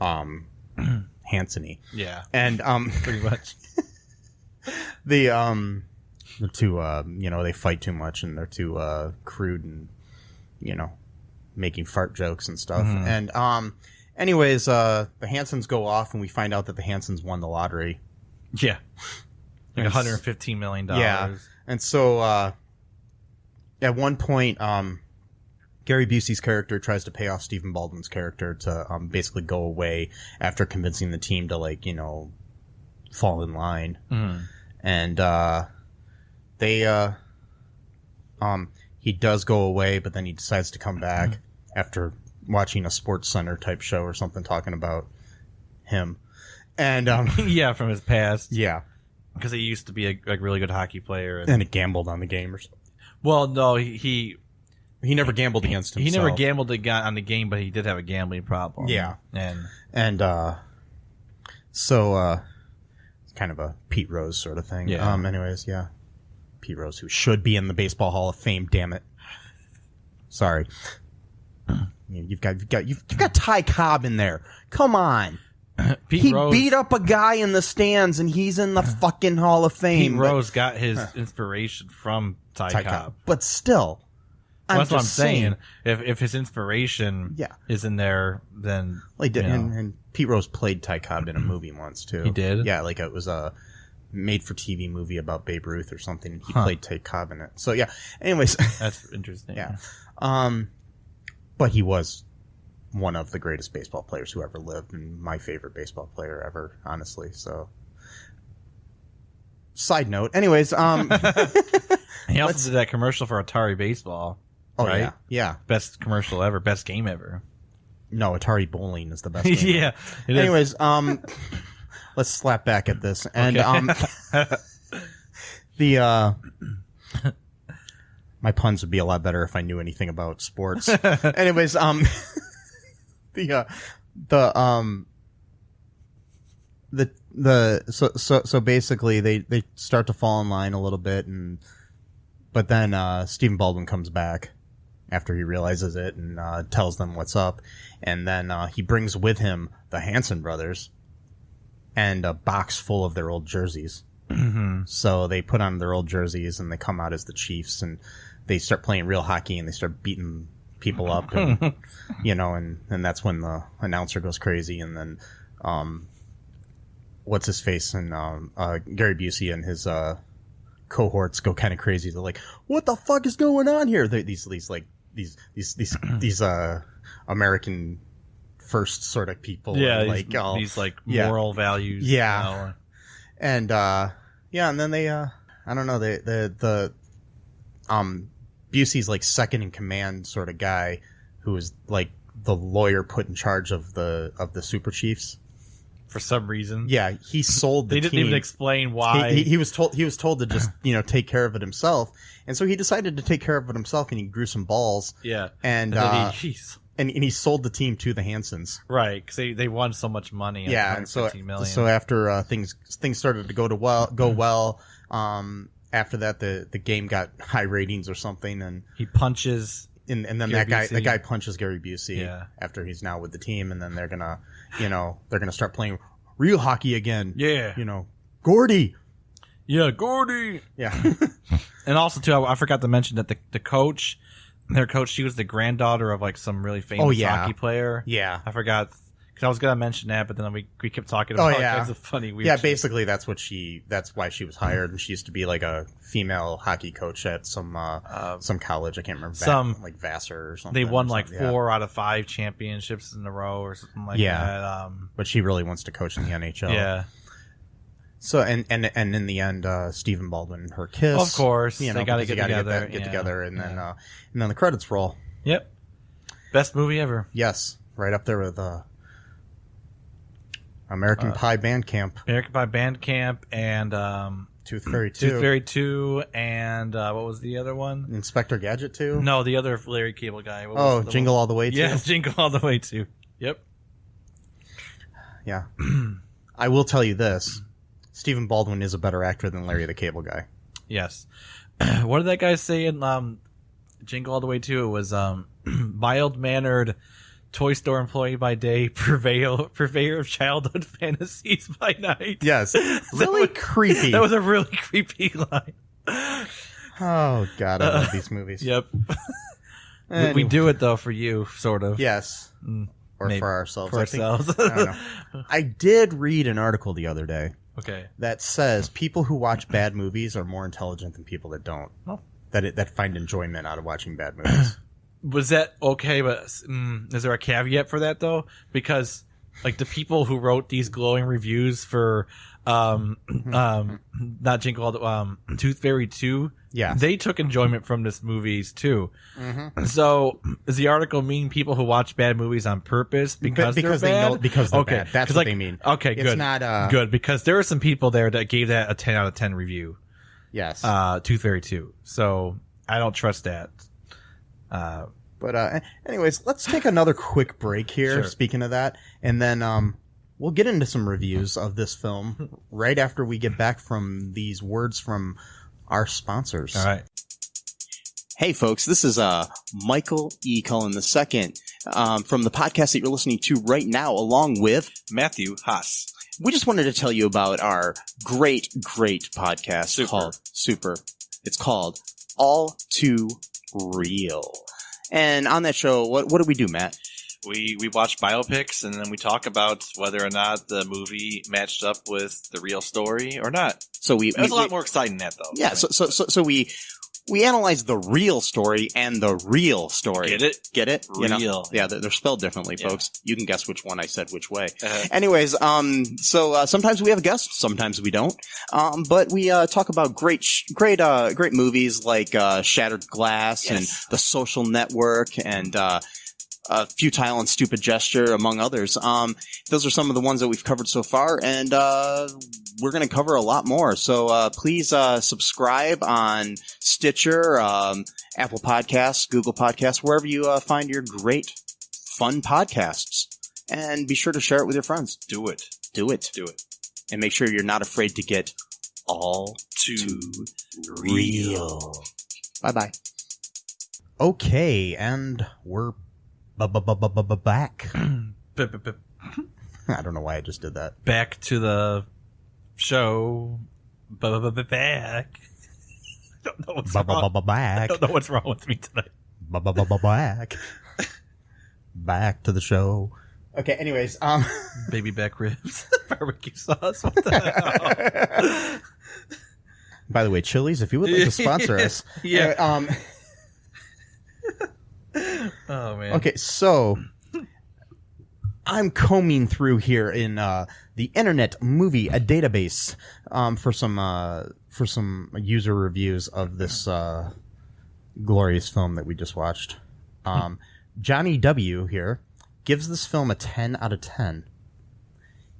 Hanson-y. Yeah. And pretty much. They're too they fight too much and they're too crude and making fart jokes and stuff. And anyways, the Hansons go off and we find out that the Hansons won the lottery. Yeah. Like $115 million. Yeah. And so at one point Gary Busey's character tries to pay off Stephen Baldwin's character to basically go away after convincing the team to fall in line. And he does go away, but then he decides to come back after watching a Sports Center type show or something talking about him. And yeah, from his past. Yeah. Because he used to be a really good hockey player. And he gambled on the game or something. Well, no, he never gambled against himself. He never gambled on the game, but he did have a gambling problem. Yeah. And so it's kind of a Pete Rose sort of thing. Yeah. Anyways, yeah. Pete Rose, who should be in the Baseball Hall of Fame, damn it. Sorry. You've got Ty Cobb in there. Come on. he beat up a guy in the stands, and he's in the fucking Hall of Fame. Pete Rose got his inspiration from Ty Cobb. But still, that's what I'm saying. If his inspiration is in there, then... And Pete Rose played Ty Cobb in a movie once, too. He did? Yeah, like it was a made-for-TV movie about Babe Ruth or something, and he played Ty Cobb in it. So, yeah. Anyways. That's interesting. Yeah. But he was one of the greatest baseball players who ever lived, and my favorite baseball player ever, honestly. So, side note. Anyways, he also did that commercial for Atari Baseball. Oh, right? Yeah. Best commercial ever. Best game ever. No, Atari Bowling is the best game. Yeah. Anyways, let's slap back at this. And my puns would be a lot better if I knew anything about sports. Anyways, so basically they start to fall in line a little bit, but then Stephen Baldwin comes back after he realizes it and tells them what's up, and then he brings with him the Hanson brothers and a box full of their old jerseys. Mm-hmm. So they put on their old jerseys and they come out as the Chiefs, and they start playing real hockey and they start beating people up, and and that's when the announcer goes crazy, and then what's his face and Gary Busey and his cohorts go kind of crazy. They're like, "What the fuck is going on here?" These American first sort of people, these moral values, and and then they I don't know, the Busey's like second in command sort of guy, who is like the lawyer put in charge of the Super Chiefs. For some reason, he sold the They team. didn't even explain why. He was told to just take care of it himself, and so he decided to take care of it himself, and he grew some balls. Yeah, and he sold the team to the Hansons, right? Because they won so much money. And so after things started to go well. After that, the game got high ratings or something, and he punches. And then that guy punches Gary Busey after he's now with the team, and then they're gonna start playing real hockey again. Yeah. Gordy. Yeah, Gordy. Yeah. And also too, I forgot to mention that the coach, their coach, she was the granddaughter of like some really famous hockey player. Yeah. I forgot. Because I was gonna mention that, but then we kept talking about kinds of funny weird shit. Basically that's why she was hired, and she used to be like a female hockey coach at some college. I can't remember. Like Vassar or something. They won like 4 out of 5 championships in a row or something like that. But she really wants to coach in the NHL. Yeah. So and in the end, Stephen Baldwin and her kiss. Of course, they got to get together, and then the credits roll. Yep. Best movie ever. Yes, right up there with American Pie Bandcamp. American Pie Bandcamp and Tooth Fairy 2. Tooth Fairy 2 and what was the other one? Inspector Gadget 2? No, the other Larry Cable guy. Jingle All the Way 2? Yeah, Jingle All the Way 2. Yep. Yeah. I will tell you this. Stephen Baldwin is a better actor than Larry the Cable Guy. Yes. What did that guy say in Jingle All the Way 2? It was mild-mannered toy store employee by day, purveyor of childhood fantasies by night. Yes. Really creepy. That was a really creepy line. Oh, God, I love these movies. Yep. Anyway. We do it, though, for you, sort of. Yes. Or maybe. for ourselves. For ourselves. I don't know. I did read an article the other day. Okay. That says people who watch bad movies are more intelligent than people that don't. Oh. That find enjoyment out of watching bad movies. Was that okay? But is there a caveat for that though? Because like the people who wrote these glowing reviews for not Jingle All the Tooth Fairy 2, they took enjoyment from this movies too. Mm-hmm. So does the article mean people who watch bad movies on purpose because they're bad? Because they're bad. That's what they mean. Okay, good. It's not good because there are some people there that gave that a 10 out of 10 review. Yes. Tooth Fairy 2. So I don't trust that. But anyways, let's take another quick break here. Sure. Speaking of that, and then we'll get into some reviews of this film right after we get back from these words from our sponsors. All right. Hey folks, this is Michael E. Cullen II, from the podcast that you're listening to right now, along with Matthew Haas. We just wanted to tell you about our great podcast called Super. It's called All Too Real. And on that show, what do we do, Matt? We watch biopics, and then we talk about whether or not the movie matched up with the real story or not. So it was a lot more exciting than that, though. Yeah, so we analyze the real story and the real story. Get it? Get it? Real. You know? Yeah, they're spelled differently, folks. You can guess which one I said which way. Anyways, so sometimes we have a guest, sometimes we don't. But we talk about great movies like Shattered Glass and The Social Network and Futile and Stupid Gesture, among others. Those are some of the ones that we've covered so far, and we're going to cover a lot more. So please subscribe on Stitcher, Apple Podcasts, Google Podcasts, wherever you find your great, fun podcasts. And be sure to share it with your friends. Do it. And make sure you're not afraid to get all too real. Bye-bye. Okay, and we're back. I don't know why I just did that. Back to the show. Back. I don't know what's wrong. I don't know what's wrong with me tonight. Back. Back to the show. Okay, anyways, baby back ribs, barbecue sauce. What the hell? By the way, Chili's, if you would like to sponsor us. Yeah. Oh man. Okay, so I'm combing through here in the Internet Movie Database for some user reviews of this glorious film that we just watched. Johnny W. here gives this film a 10 out of 10.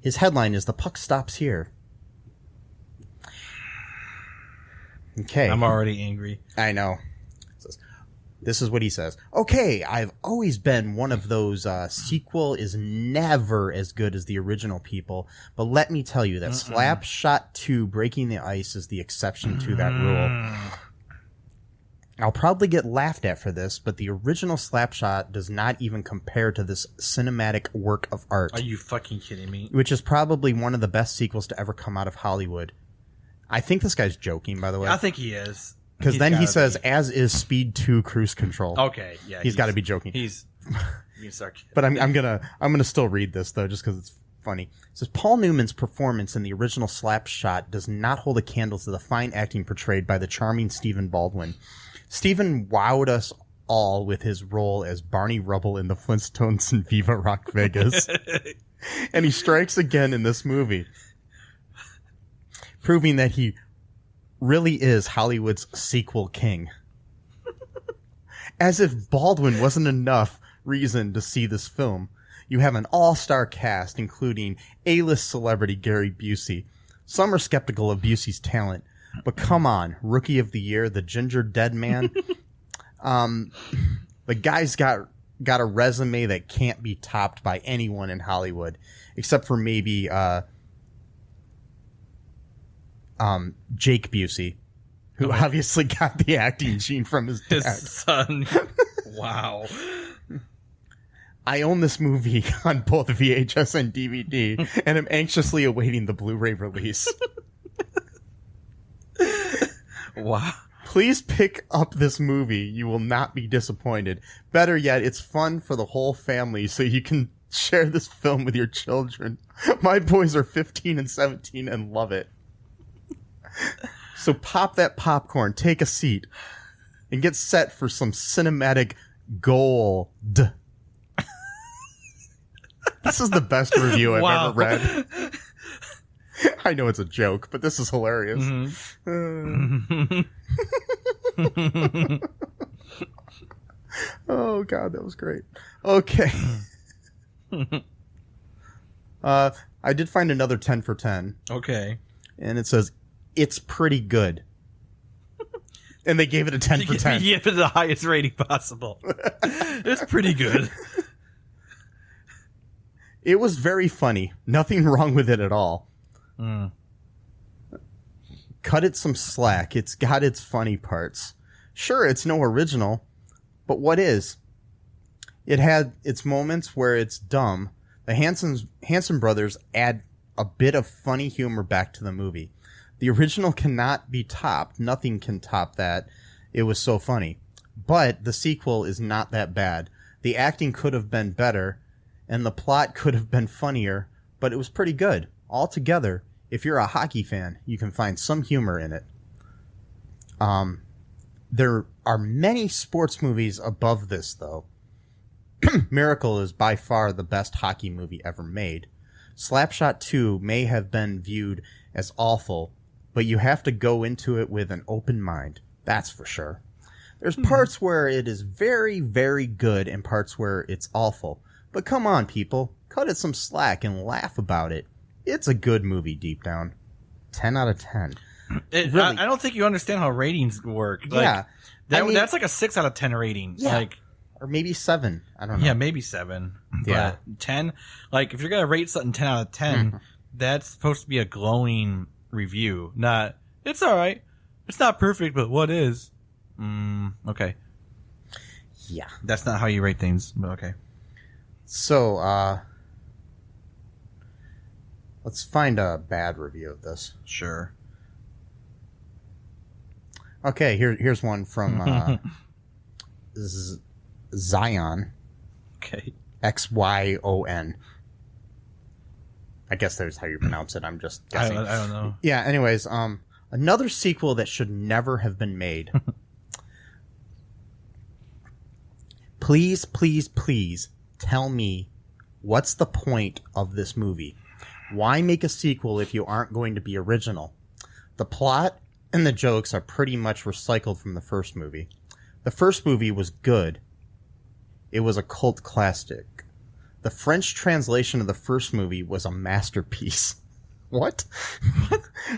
His headline is "The Puck Stops Here." Okay, I'm already angry. I know. This is what he says. Okay, I've always been one of those sequel is never as good as the original people, but let me tell you that Slapshot 2 Breaking the Ice is the exception to that rule. I'll probably get laughed at for this, but the original Slapshot does not even compare to this cinematic work of art. Are you fucking kidding me? Which is probably one of the best sequels to ever come out of Hollywood. I think this guy's joking, by the way. I think he is. Because then he says, as is Speed 2 Cruise Control. Okay, yeah. He's got to be joking. He's sarcastic. But I'm gonna still read this, though, just because it's funny. It says, Paul Newman's performance in the original Slapshot does not hold a candle to the fine acting portrayed by the charming Stephen Baldwin. Stephen wowed us all with his role as Barney Rubble in the Flintstones and Viva Rock Vegas. And he strikes again in this movie, proving that he really is Hollywood's sequel king. As if Baldwin wasn't enough reason to see this film, you have an all-star cast including A-list celebrity Gary Busey. Some are skeptical of Busey's talent, but come on, Rookie of the Year, the ginger dead man. The guy's got a resume that can't be topped by anyone in Hollywood, except for maybe Jake Busey, who obviously got the acting gene from his dad. His son. Wow. I own this movie on both VHS and DVD, and I'm anxiously awaiting the Blu-ray release. Wow. Please pick up this movie. You will not be disappointed. Better yet, it's fun for the whole family, so you can share this film with your children. My boys are 15 and 17 and love it. So pop that popcorn, take a seat, and get set for some cinematic gold. This is the best review I've ever read. I know it's a joke, but this is hilarious. Oh, God, that was great. Okay. I did find another 10 for 10. Okay. And it says, it's pretty good. And they gave it a 10 for 10. You gave it the highest rating possible. It's pretty good. It was very funny. Nothing wrong with it at all. Cut it some slack. It's got its funny parts. Sure, it's no original, but what is? It had its moments where it's dumb. The Hanson brothers add a bit of funny humor back to the movie. The original cannot be topped. Nothing can top that. It was so funny. But the sequel is not that bad. The acting could have been better, and the plot could have been funnier, but it was pretty good. Altogether, if you're a hockey fan, you can find some humor in it. There are many sports movies above this, though. Miracle is by far the best hockey movie ever made. Slapshot 2 may have been viewed as awful, but you have to go into it with an open mind. That's for sure. There's parts where it is very, very good and parts where it's awful. But come on, people. Cut it some slack and laugh about it. It's a good movie deep down. 10 out of 10. Really, I don't think you understand how ratings work. Like, yeah. That's like a 6 out of 10 rating. Yeah. Like, or maybe 7. I don't know. Yeah, maybe 7. Yeah. But 10, like, if you're going to rate something 10 out of 10, that's supposed to be a glowing review. Not, it's all right. It's not perfect, but what is? Okay. Yeah. That's not how you rate things, but okay. So, let's find a bad review of this. Sure. Okay, here's one from Zion. Okay. XYON. I guess that's how you pronounce it. I'm just guessing. I don't know. Yeah, anyways, another sequel that should never have been made. Please, please, please tell me what's the point of this movie? Why make a sequel if you aren't going to be original? The plot and the jokes are pretty much recycled from the first movie. The first movie was good. It was a cult classic. The French translation of the first movie was a masterpiece. What?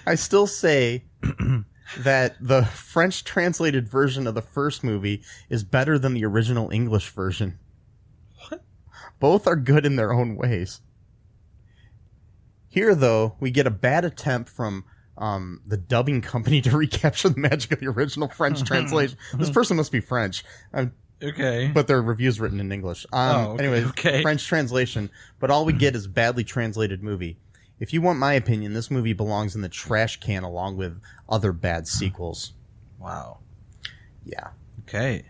I still say that the French translated version of the first movie is better than the original English version. What? Both are good in their own ways. Here, though, we get a bad attempt from the dubbing company to recapture the magic of the original French translation. This person must be French. Okay. But their review's written in English. Anyway, French translation. But all we get is badly translated movie. If you want my opinion, this movie belongs in the trash can along with other bad sequels. Wow. Yeah. Okay.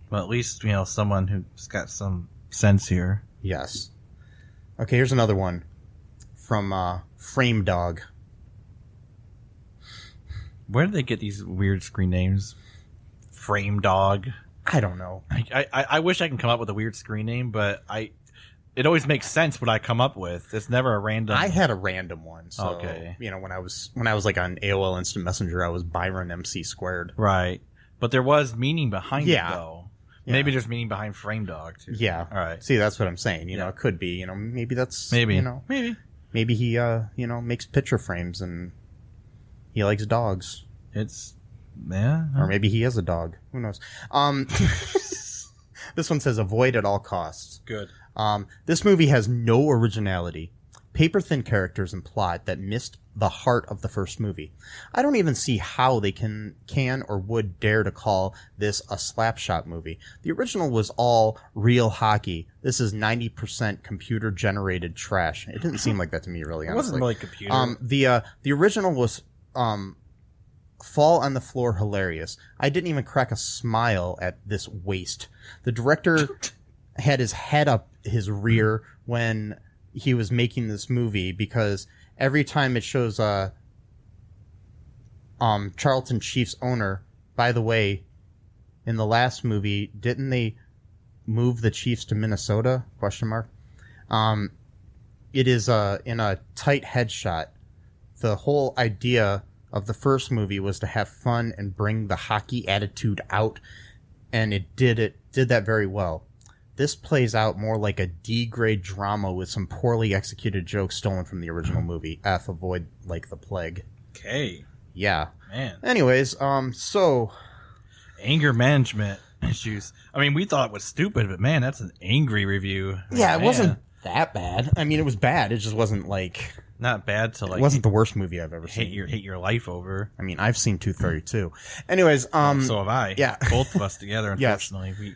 Well, at least, someone who's got some sense here. Yes. Okay, here's another one from Frame Dog. Where do they get these weird screen names? Frame Dog. I don't know. I wish I can come up with a weird screen name, but it always makes sense what I come up with. It's never a random. I had a random one. So, okay. When I was like on AOL Instant Messenger, I was Byron MC Squared. Right. But there was meaning behind it, though. Yeah. Maybe there's meaning behind Frame Dog, too. Yeah. All right. See, that's what I'm saying. It could be, maybe that's, maybe he, makes picture frames and he likes dogs. Yeah. Or maybe he is a dog. Who knows? This one says avoid at all costs. Good. This movie has no originality, paper-thin characters and plot that missed the heart of the first movie. I don't even see how they can or would dare to call this a slapshot movie. The original was all real hockey. This is 90% computer-generated trash. It didn't seem like that to me, really, honestly. It wasn't really computer. The original was fall on the floor hilarious. I didn't even crack a smile at this waste. The director had his head up his rear when he was making this movie because every time it shows Charlton Chiefs owner, by the way, in the last movie, didn't they move the Chiefs to Minnesota? ? It is in a tight headshot. The whole idea of the first movie was to have fun and bring the hockey attitude out, and it did that very well. This plays out more like a D-grade drama with some poorly executed jokes stolen from the original movie. Avoid like the plague. Okay. Yeah. Man. Anyways, so anger management issues. I mean, we thought it was stupid, but man, that's an angry review. Yeah, it wasn't that bad. I mean, it was bad. It just wasn't like not bad to like. It wasn't the worst movie I've ever seen. Hate your life over. I mean, I've seen 232. Anyways, so have I. Yeah, both of us together. Unfortunately, yes.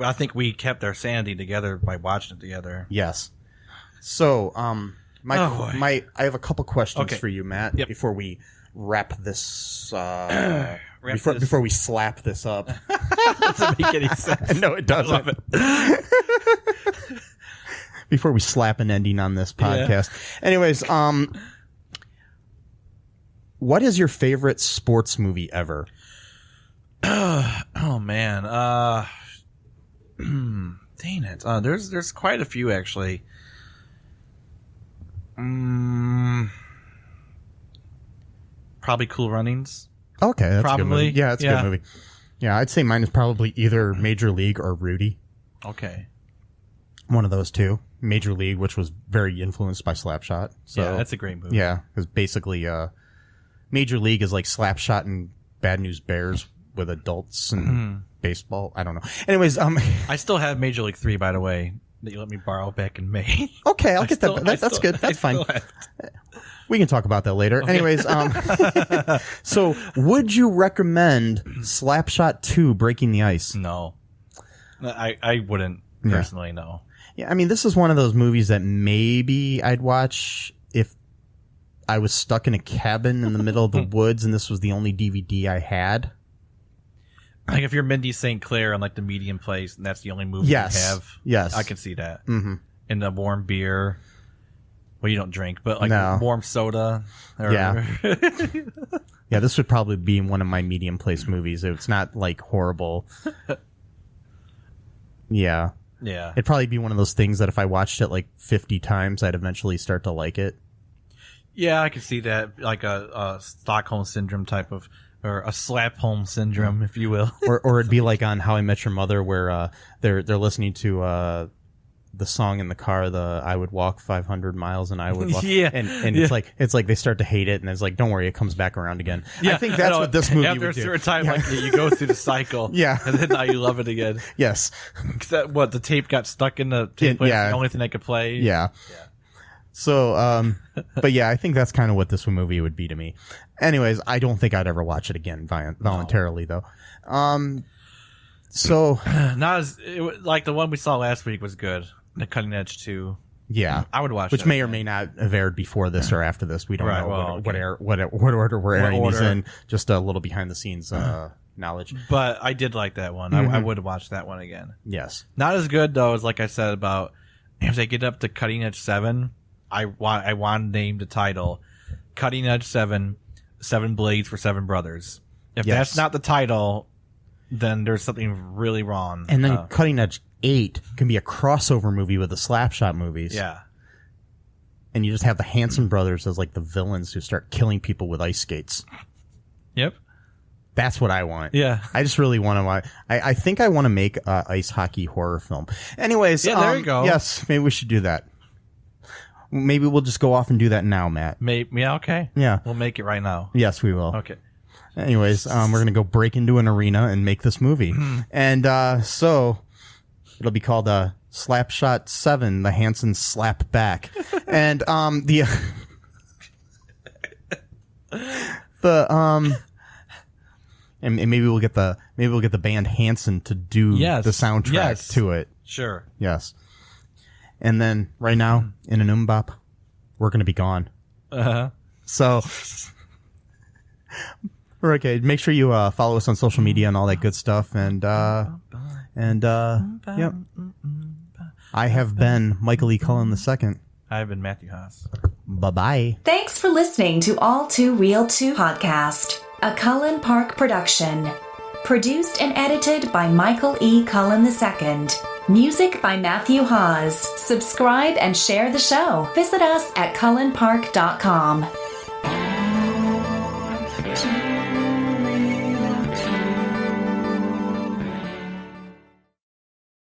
I think we kept our sanity together by watching it together. Yes. So, I have a couple questions for you, Matt, before we wrap this. Before we slap this up. That doesn't make any sense. No, it doesn't. I love it. Before we slap an ending on this podcast. Yeah. Anyways, what is your favorite sports movie ever? Oh man. Dang it. There's quite a few actually. Probably Cool Runnings. Okay, that's probably. a good movie. Yeah, that's a good movie. Yeah, I'd say mine is probably either Major League or Rudy. Okay. One of those two. Major League, which was very influenced by Slapshot. So, yeah, that's a great movie. Yeah, because basically Major League is like Slapshot and Bad News Bears with adults and baseball. I don't know. Anyways, I still have Major League 3, by the way, that you let me borrow back in May. Okay, I'll get that. That's good. That's fine. We can talk about that later. Okay. Anyways, so would you recommend Slapshot 2 Breaking the Ice? No. I wouldn't personally, no. Yeah, I mean, this is one of those movies that maybe I'd watch if I was stuck in a cabin in the middle of the woods and this was the only DVD I had. Like if you're Mindy St. Clair on like the medium place and that's the only movie you have. Yes. I can see that. Mm-hmm. And the warm beer. Well, you don't drink, but like warm soda. Yeah. Yeah, this would probably be one of my medium place movies. It's not like horrible. Yeah. Yeah. It'd probably be one of those things that if I watched it like 50 times, I'd eventually start to like it. Yeah, I could see that. Like a Stockholm Syndrome type of, or a slap home syndrome, if you will. Or it'd be like on How I Met Your Mother where they're listening to the song in the car, the I would walk 500 miles and I would walk. Yeah. And it's like they start to hate it and it's like, don't worry, it comes back around again. Yeah. I think that's what this movie after would do. After a certain time, like you go through the cycle. Yeah. And then now you love it again. Yes. Because the tape got stuck in the tape player. Yeah. The only thing I could play. Yeah. So, but yeah, I think that's kind of what this movie would be to me. Anyways, I don't think I'd ever watch it again voluntarily though. So not as like the one we saw last week was good. The Cutting Edge 2. Yeah. I would watch which that may or may not have aired before this or after this. We don't know what order we're airing these in. Just a little behind the scenes knowledge. But I did like that one. I would watch that one again. Yes. Not as good though as like I said about if they get up to Cutting Edge 7, I want to name the title Cutting Edge 7, 7 Blades for 7 Brothers. If that's not the title, then there's something really wrong. And then Cutting Edge 8 can be a crossover movie with the Slapshot movies. Yeah. And you just have the Hanson brothers as like the villains who start killing people with ice skates. Yep. That's what I want. Yeah. I just really want to. I think I want to make an ice hockey horror film. Anyways. Yeah, there you go. Yes, maybe we should do that. Maybe we'll just go off and do that now, Matt. Yeah, okay. Yeah. We'll make it right now. Yes, we will. Okay. Anyways, we're going to go break into an arena and make this movie. And so it'll be called Slapshot 7, the Hanson Slap Back. And and maybe we'll get the band Hanson to do the soundtrack to it. Sure. Yes. And then right now in an bop, we're going to be gone. So we're okay. Make sure you follow us on social media and all that good stuff. And yep. I have been Michael E. Cullen II. I have been Matthew Haas. Bye-bye. Thanks for listening to All2ReelToo podcast, a Cullen Park production. Produced and edited by Michael E. Cullen II. Music by Matthew Haas. Subscribe and share the show. Visit us at cullenpark.com.